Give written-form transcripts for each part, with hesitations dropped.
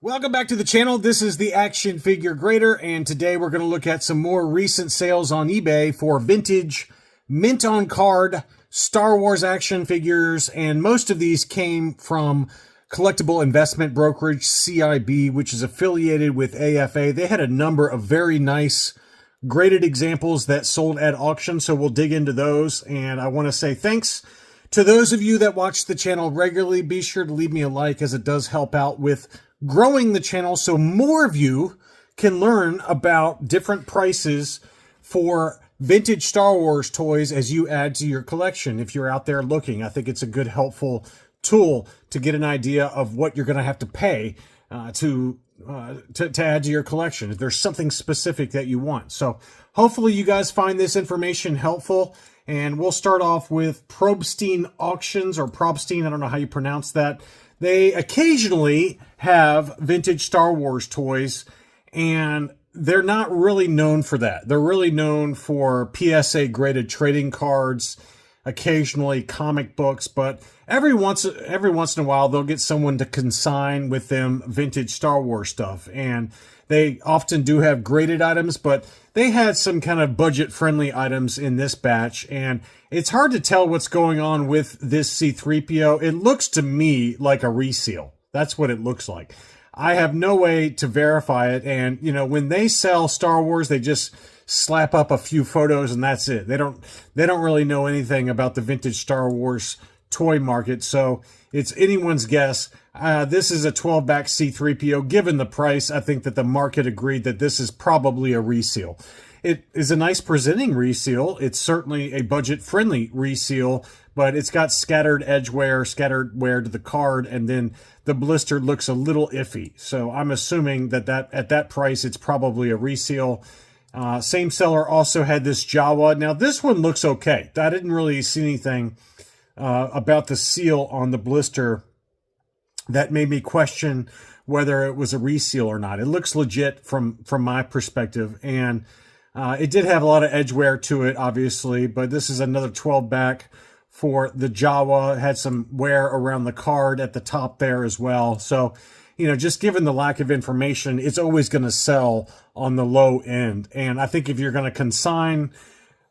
Welcome back to the channel. This is the Action Figure Grader, and today we're going to look at some more recent sales on eBay for vintage, mint on card, Star Wars action figures, and most of these came from collectible investment brokerage CIB, which is affiliated with AFA. They had a number of very nice graded examples that sold at auction, so we'll dig into those. And I want to say thanks to those of you that watch the channel regularly. Be sure to leave me a like, as it does help out with growing the channel so more of you can learn about different prices for vintage Star Wars toys as you add to your collection. If you're out there looking, I think it's a good, helpful tool to get an idea of what you're going to have to pay to add to your collection if there's something specific that you want. So hopefully you guys find this information helpful. And we'll start off with Probstein Auctions, or Probstein, I don't know how you pronounce that. They occasionally have vintage Star Wars toys, and they're not really known for that. They're really known for PSA graded trading cards, occasionally comic books, but every once in a while they'll get someone to consign with them vintage Star Wars stuff. And they often do have graded items, but they had some kind of budget-friendly items in this batch, and it's hard to tell what's going on with this C-3PO. It looks to me like a reseal. That's what it looks like. I have no way to verify it, and you know, when they sell Star Wars, they just slap up a few photos and that's it. They don't really know anything about the vintage Star Wars toy market, so it's anyone's guess. This is a 12-back C-3PO. Given the price, I think that the market agreed that this is probably a reseal. It is a nice presenting reseal. It's certainly a budget-friendly reseal, but it's got scattered edge wear, scattered wear to the card, and then the blister looks a little iffy. So I'm assuming that at that price, it's probably a reseal. Same seller also had this Jawa. Now, this one looks okay. I didn't really see anything about the seal on the blister that made me question whether it was a reseal or not. It looks legit from my perspective, and it did have a lot of edge wear to it, obviously, but this is another 12-back for the Jawa. It had some wear around the card at the top there as well. So, you know, just given the lack of information, it's always going to sell on the low end. And I think if you're going to consign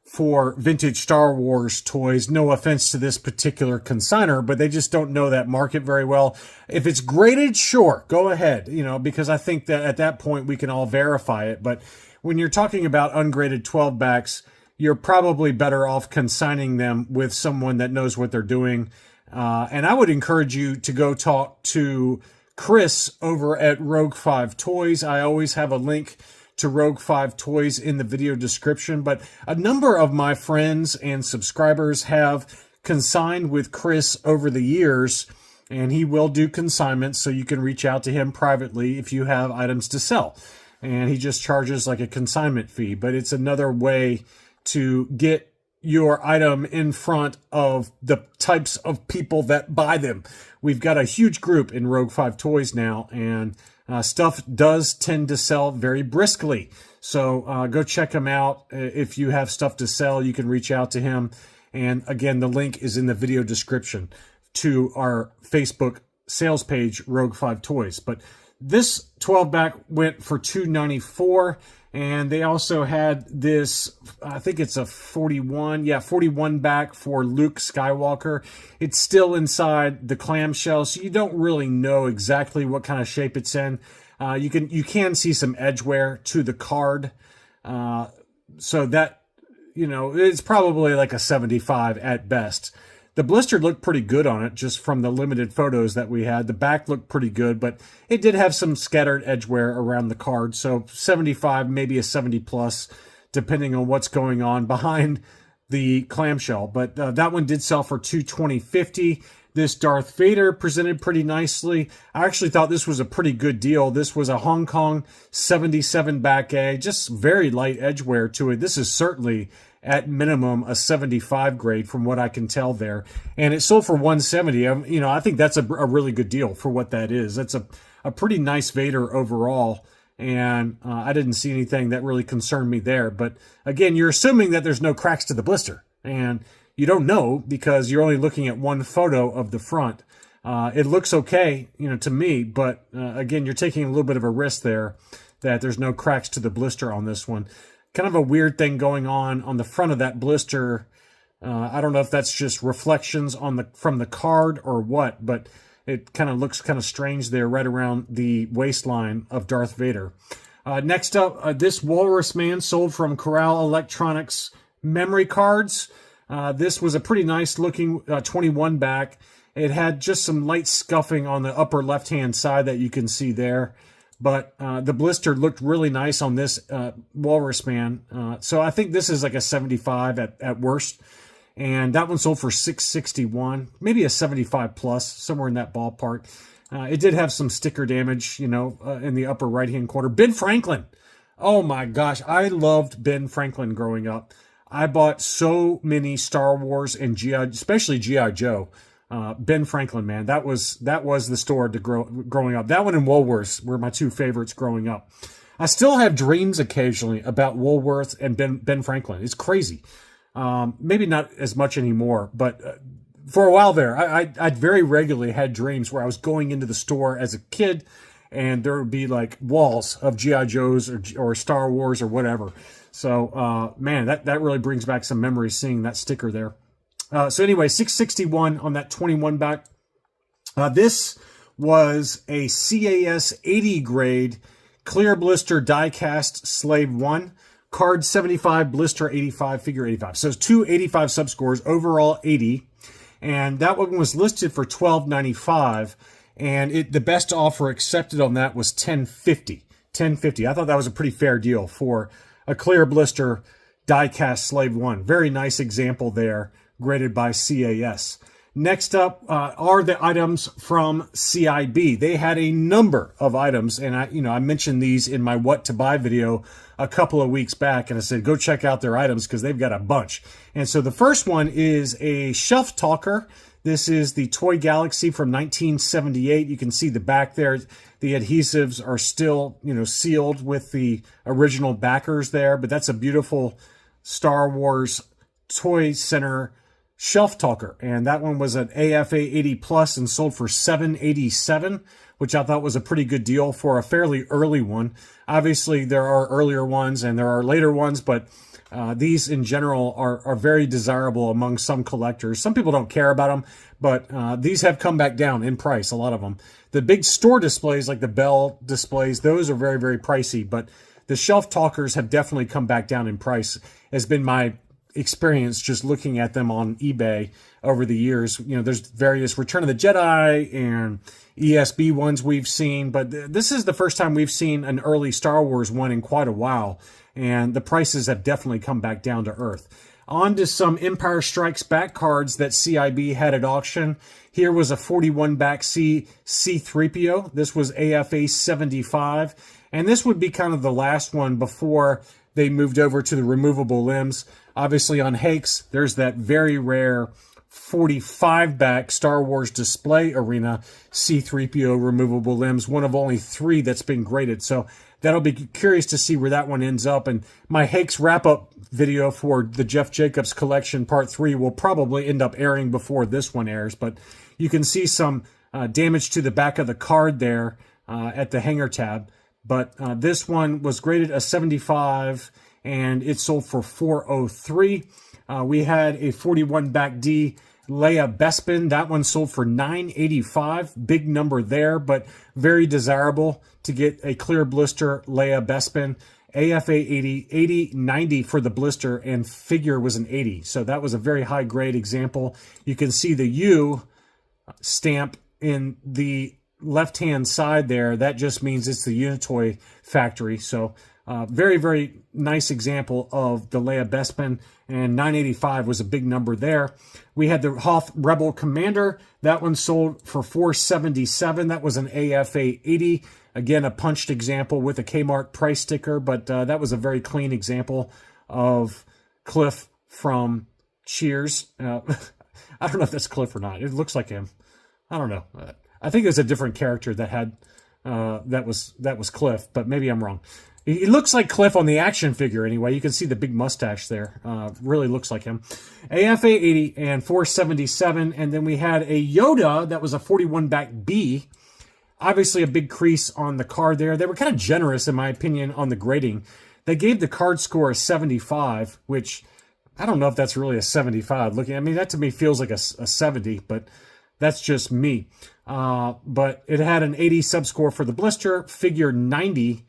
for vintage Star Wars toys, no offense to this particular consigner, but they just don't know that market very well. If it's graded, sure, go ahead, you know, because I think that at that point we can all verify it. But when you're talking about ungraded 12-backs, you're probably better off consigning them with someone that knows what they're doing. And I would encourage you to go talk to Chris over at Rogue 5 Toys. I always have a link to Rogue 5 Toys in the video description, but a number of my friends and subscribers have consigned with Chris over the years, and he will do consignments, so you can reach out to him privately if you have items to sell. And he just charges like a consignment fee, but it's another way to get your item in front of the types of people that buy them. We've got a huge group in Rogue 5 Toys now, and stuff does tend to sell very briskly. So go check him out. If you have stuff to sell, you can reach out to him. And again, the link is in the video description to our Facebook sales page, Rogue 5 Toys. But this 12-back went for $294. And they also had this, I think it's a 41 back for Luke Skywalker. It's still inside the clamshell, so you don't really know exactly what kind of shape it's in. You can see some edge wear to the card. So that, you know, it's probably like a 75 at best. The blister looked pretty good on it, just from the limited photos that we had. The back looked pretty good, but it did have some scattered edge wear around the card. So 75, maybe a 70 plus, depending on what's going on behind the clamshell. But that one did sell for $220.50. This Darth Vader presented pretty nicely. I actually thought this was a pretty good deal. This was a Hong Kong 77 back A, just very light edge wear to it. This is certainly at minimum a 75 grade from what I can tell there. And it sold for $170. You know, I think that's a really good deal for what that is. That's a pretty nice Vader overall. And I didn't see anything that really concerned me there. But again, you're assuming that there's no cracks to the blister. And you don't know because you're only looking at one photo of the front. It looks okay, to me, but again, you're taking a little bit of a risk there that there's no cracks to the blister on this one. Kind of a weird thing going on the front of that blister. I don't know if that's just reflections from the card or what, but it kind of looks kind of strange there right around the waistline of Darth Vader. Next up, this Walrus Man sold from Corral Electronics memory cards. This was a pretty nice looking 21 back. It had just some light scuffing on the upper left-hand side that you can see there. But the blister looked really nice on this Walrus Man. So I think this is like a 75 at worst. And that one sold for $661, maybe a 75 plus, somewhere in that ballpark. It did have some sticker damage, in the upper right-hand corner. Ben Franklin. Oh my gosh, I loved Ben Franklin growing up. I bought so many Star Wars and especially G.I. Joe. Ben Franklin, man, that was the store to growing up. That one and Woolworths were my two favorites growing up. I still have dreams occasionally about Woolworths and Ben Franklin. It's crazy. Maybe not as much anymore, but for a while there, I very regularly had dreams where I was going into the store as a kid, and there would be like walls of G.I. Joes or Star Wars or whatever. So, man, that really brings back some memories seeing that sticker there. So anyway, $661 on that 21 back. This was a CAS 80 grade clear blister die cast Slave 1. Card 75, blister 85, figure 85. So it's two 85 subscores, overall 80. And that one was listed for $12.95. And the best offer accepted on that was $10.50. $10.50. I thought that was a pretty fair deal for a clear blister die cast Slave 1. Very nice example there, graded by CAS. Next up are the items from CIB. They had a number of items, and I mentioned these in my What to Buy video a couple of weeks back, and I said, go check out their items because they've got a bunch. And so the first one is a shelf talker. This is the Toy Galaxy from 1978. You can see the back there. The adhesives are still, sealed with the original backers there, but that's a beautiful Star Wars Toy Center shelf talker. And that one was an AFA 80 plus and sold for $787, which I thought was a pretty good deal for a fairly early one. Obviously, there are earlier ones and there are later ones, but these in general are very desirable among some collectors. Some people don't care about them, but these have come back down in price, a lot of them. The big store displays, like the Bell displays, those are very, very pricey, but the shelf talkers have definitely come back down in price. Has been my experience just looking at them on eBay over the years. There's various Return of the Jedi and ESB ones we've seen, but this is the first time we've seen an early Star Wars one in quite a while, and the prices have definitely come back down to earth. On to some Empire Strikes Back cards that CIB had at auction. Here was a 41 back C-3PO. This was AFA 75, and this would be kind of the last one before they moved over to the removable limbs. Obviously on Hakes, there's that very rare 45 back Star Wars Display Arena C-3PO removable limbs, one of only 3 that's been graded. So that'll be curious to see where that one ends up. And my Hakes wrap-up video for the Jeff Jacobs collection part 3 will probably end up airing before this one airs. But you can see some damage to the back of the card there at the hanger tab. But this one was graded a 75, and it sold for $403. We had a 41 back D Leia Bespin. That one sold for $985. Big number there, but very desirable to get a clear blister Leia Bespin. AFA 80, 90 for the blister, and figure was an 80. So that was a very high grade example. You can see the U stamp in the left-hand side there. That just means it's the Unitoy factory. So very, very nice example of the Leia Bespin, and 985 was a big number there. We had the Hoth Rebel Commander. That one sold for $477. That was an AFA 80. Again, a punched example with a Kmart price sticker, but that was a very clean example of Cliff from Cheers. I don't know if that's Cliff or not. It looks like him. I don't know. I think it was a different character that had that was Cliff, but maybe I'm wrong. He looks like Cliff on the action figure anyway. You can see the big mustache there. Really looks like him. AFA 80 and 477. And then we had a Yoda that was a 41 back B. Obviously a big crease on the card there. They were kind of generous, in my opinion, on the grading. They gave the card score a 75, which I don't know if that's really a 75. I mean, that to me feels like a 70, but that's just me. But it had an 80 subscore for the blister, figure 90.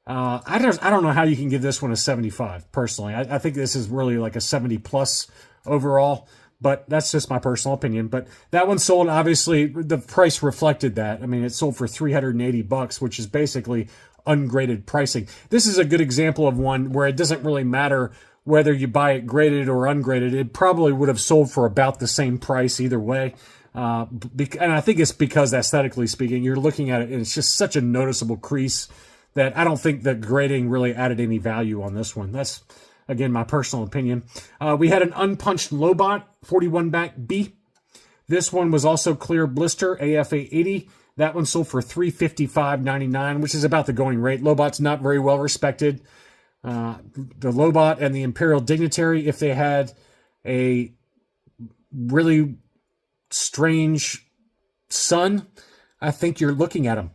I don't know how you can give this one a 75, personally. I think this is really like a 70 plus overall, but that's just my personal opinion. But that one sold, obviously, the price reflected that. I mean, it sold for $380, which is basically ungraded pricing. This is a good example of one where it doesn't really matter whether you buy it graded or ungraded. It probably would have sold for about the same price either way. And I think it's because, aesthetically speaking, you're looking at it and it's just such a noticeable crease that I don't think the grading really added any value on this one. That's, again, my personal opinion. We had an unpunched Lobot, 41 back B. This one was also clear blister, AFA 80. That one sold for $355.99, which is about the going rate. Lobot's not very well respected. The Lobot and the Imperial Dignitary, if they had a really strange son, I think you're looking at them.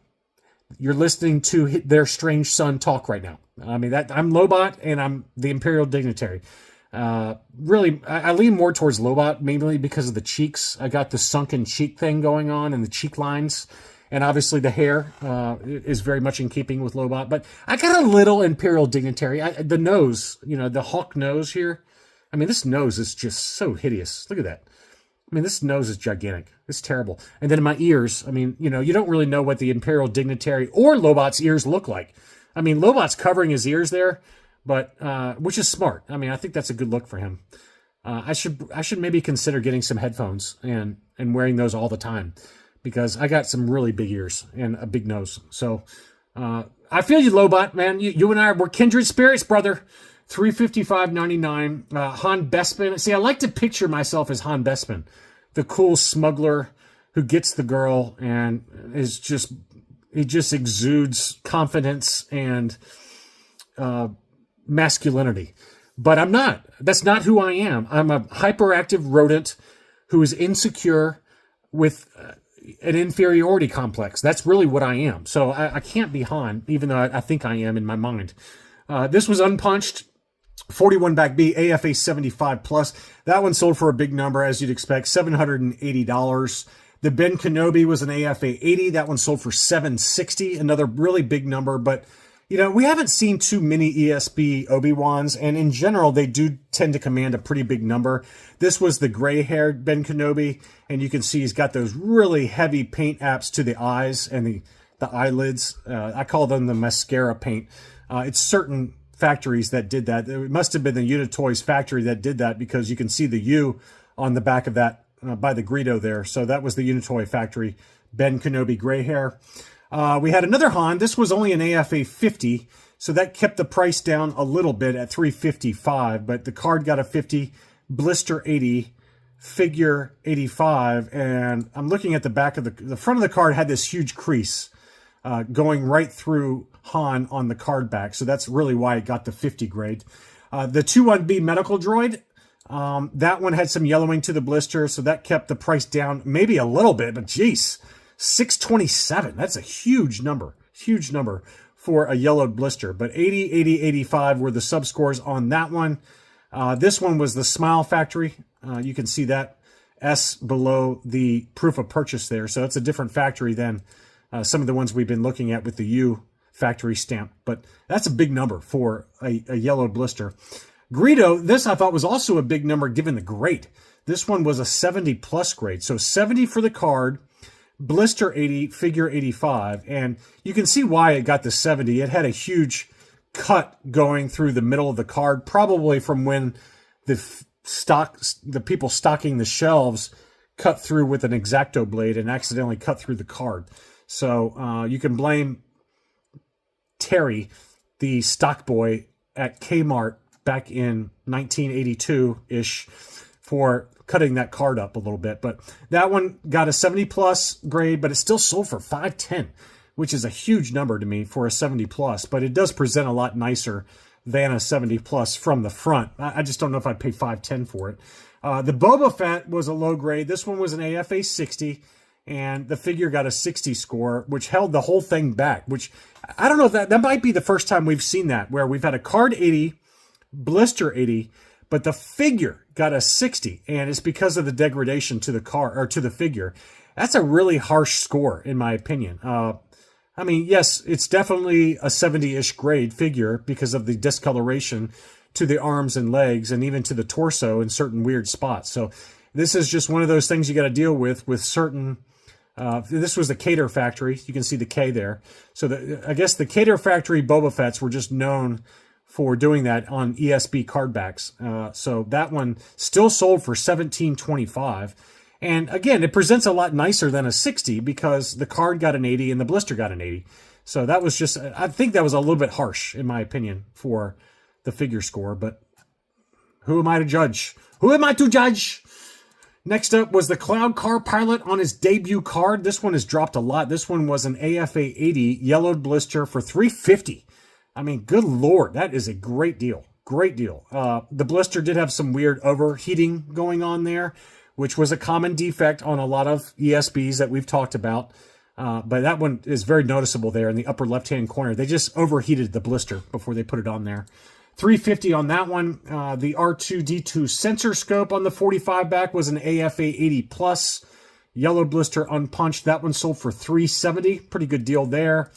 You're listening to their strange son talk right now. I mean, I'm Lobot and I'm the Imperial Dignitary. Really, I lean more towards Lobot, mainly because of the cheeks. I got the sunken cheek thing going on and the cheek lines. And obviously the hair is very much in keeping with Lobot. But I got a little Imperial Dignitary. The nose, the hawk nose here. I mean, this nose is just so hideous. Look at that. I mean, this nose is gigantic. It's terrible. And then my ears, I mean, you don't really know what the Imperial Dignitary or Lobot's ears look like. I mean, Lobot's covering his ears there, but which is smart. I mean, I think that's a good look for him. I should maybe consider getting some headphones and wearing those all the time, because I got some really big ears and a big nose. So I feel you, Lobot, man. You and I, we're kindred spirits, brother. $355.99. Han Bespin. See, I like to picture myself as Han Bespin, the cool smuggler who gets the girl and he just exudes confidence and masculinity. But I'm not. That's not who I am. I'm a hyperactive rodent who is insecure with an inferiority complex. That's really what I am. So I can't be Han, even though I think I am in my mind. This was unpunched. 41 back B, AFA 75 plus. That one sold for a big number, as you'd expect, $780. The Ben Kenobi was an AFA 80. That one sold for $760, another really big number. But, we haven't seen too many ESB Obi-Wans, and in general, they do tend to command a pretty big number. This was the gray-haired Ben Kenobi, and you can see he's got those really heavy paint apps to the eyes and the eyelids. I call them the mascara paint. It's certain factories that did that. It must have been the Unitoys factory that did that, because you can see the U on the back of that by the Greedo there. So that was the Unitoy factory, Ben Kenobi gray hair. We had another Han. This was only an AFA 50, so that kept the price down a little bit at $355, but the card got a 50, blister 80, figure 85, and I'm looking at the back of the front of the card had this huge crease going right through Han on the card back. So that's really why it got the 50 grade. The 21B medical droid, that one had some yellowing to the blister, so that kept the price down maybe a little bit, but geez, $627. That's a huge number for a yellowed blister. But 80, 80, 85 were the subscores on that one. This one was the Smile factory. You can see that S below the proof of purchase there. So it's a different factory than some of the ones we've been looking at with the U factory stamp, but that's a big number for a yellow blister. Greedo, this I thought was also a big number given the grade. This one was a 70 plus grade, so 70 for the card, blister 80, figure 85, and you can see why it got the 70. It had a huge cut going through the middle of the card, probably from when the people stocking the shelves cut through with an X-Acto blade and accidentally cut through the card. So you can blame Terry, the stock boy at Kmart back in 1982-ish, for cutting that card up a little bit. But that one got a 70 plus grade, but it still sold for $510, which is a huge number to me for a 70 plus, but it does present a lot nicer than a 70 plus from the front. I just don't know if I'd pay $510 for it. The Boba Fett was a low grade. This one was an AFA 60, and the figure got a 60 score, which held the whole thing back, which I don't know if that might be the first time we've seen that, where we've had a card 80, blister 80, but the figure got a 60, and it's because of the degradation to the car or to the figure. That's a really harsh score, in my opinion. I mean, yes, it's definitely a 70-ish grade figure because of the discoloration to the arms and legs and even to the torso in certain weird spots. So this is just one of those things you got to deal with certain... this was the Cater Factory. You can see the K there. So I guess the Cater Factory Boba Fetts were just known for doing that on ESB card backs. So that one still sold for $17.25. And again, it presents a lot nicer than a 60 because the card got an 80 and the blister got an 80. So that was just, I think that was a little bit harsh, in my opinion, for the figure score. But who am I to judge? Who am I to judge? Next up was the Cloud Car Pilot on his debut card. This one has dropped a lot. This one was an AFA 80 yellowed blister for $350. I mean, good Lord, that is a great deal. Great deal. The blister did have some weird overheating going on there, which was a common defect on a lot of ESBs that we've talked about. But that one is very noticeable there in the upper left-hand corner. They just overheated the blister before they put it on there. $350 on that one. The R2-D2 sensor scope on the 45 back was an AFA 80 plus. Yellow blister unpunched. That one sold for $370. Pretty good deal there.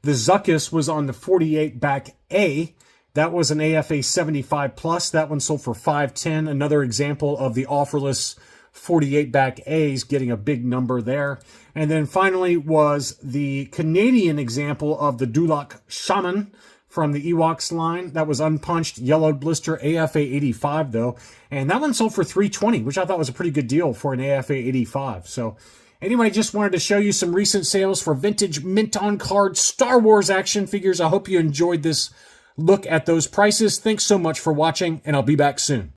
The Zuckus was on the 48 back A. That was an AFA 75 plus. That one sold for $510. Another example of the offerless 48 back A's getting a big number there. And then finally was the Canadian example of the Dulak Shaman from the Ewoks line. That was unpunched, yellowed blister, AFA 85 though. And that one sold for $320, which I thought was a pretty good deal for an AFA 85. So anyway, just wanted to show you some recent sales for vintage mint on card Star Wars action figures. I hope you enjoyed this look at those prices. Thanks so much for watching, and I'll be back soon.